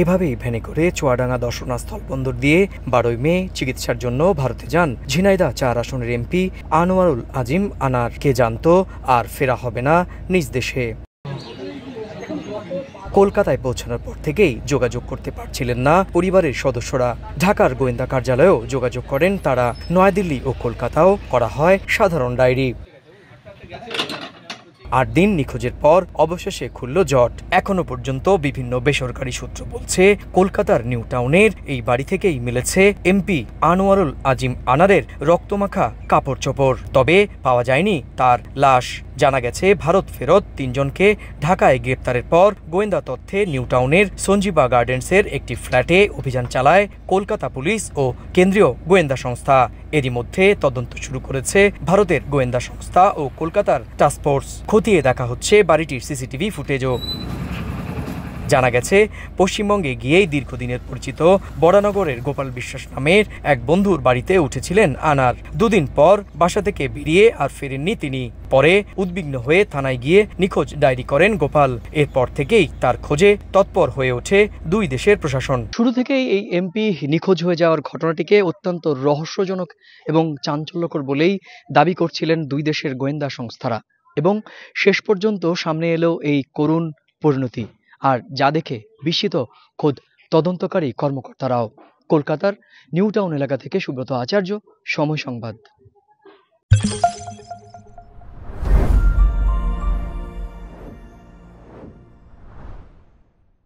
এভাবেই ভ্যানে করে চুয়াডাঙ্গা দর্শনাস্থল বন্দর দিয়ে 12 মে চিকিৎসার জন্য ভারতে যান ঝিনাইদহ 4 আসনের এমপি আনোয়ারুল আজিম আনার। কে জানতো আর ফেরা হবে না নিজ দেশে। কলকাতায় পৌঁছানোর পর থেকেই যোগাযোগ করতে পারছিলেন না পরিবারের সদস্যরা। ঢাকার গোয়েন্দা কার্যালয়েও যোগাযোগ করেন তারা। নয়াদিল্লি ও কলকাতাও করা হয় সাধারণ ডায়েরি। 8 দিন নিখোঁজের পর অবশেষে খুলল জট। এখনো পর্যন্ত বিভিন্ন বেসরকারি সূত্র বলছে, কলকাতার নিউ টাউনের এই বাড়ি থেকেই মিলেছে এমপি আনোয়ারুল আজিম আনারের রক্তমাখা কাপড় চোপড়। তবে পাওয়া যায়নি তার লাশ। জানা গেছে, ভারত ফেরত 3 জনকে ঢাকায় গ্রেপ্তারের পর গোয়েন্দা তথ্যে নিউ টাউনের সঞ্জীবা গার্ডেন্সের একটি ফ্ল্যাটে অভিযান চালায় কলকাতা পুলিশ ও কেন্দ্রীয় গোয়েন্দা সংস্থা। এরই মধ্যে তদন্ত শুরু করেছে ভারতের গোয়েন্দা সংস্থা ও কলকাতার টাস্কফোর্স। খতিয়ে দেখা হচ্ছে বাড়িটির সিসিটিভি ফুটেজও। জানা গেছে, পশ্চিমবঙ্গে গিয়েই দীর্ঘদিনের পরিচিত বরানগরের গোপাল বিশ্বাস নামের এক বন্ধুর বাড়িতে উঠেছিলেন আনার। 2 দিন পর বাসা থেকে বেরিয়ে আর ফেরেননি তিনি। পরে উদ্বিগ্ন হয়ে থানায় গিয়ে নিখোঁজ ডায়েরি করেন গোপাল। এরপর থেকেই তার খোঁজে তৎপর হয়ে ওঠে 2 দেশের প্রশাসন। শুরু থেকেই এই এমপি নিখোঁজ হয়ে যাওয়ার ঘটনাটিকে অত্যন্ত রহস্যজনক এবং চাঞ্চল্যকর বলেই দাবি করছিলেন 2 দেশের গোয়েন্দা সংস্থারা। এবং শেষ পর্যন্ত সামনে এলো এই করুণ পরিণতি। আর যা দেখে বিস্মিত খোদ তদন্তকারী কর্মকর্তারাও। কলকাতার নিউ টাউন এলাকা থেকে সুব্রত আচার্য, সময় সংবাদ।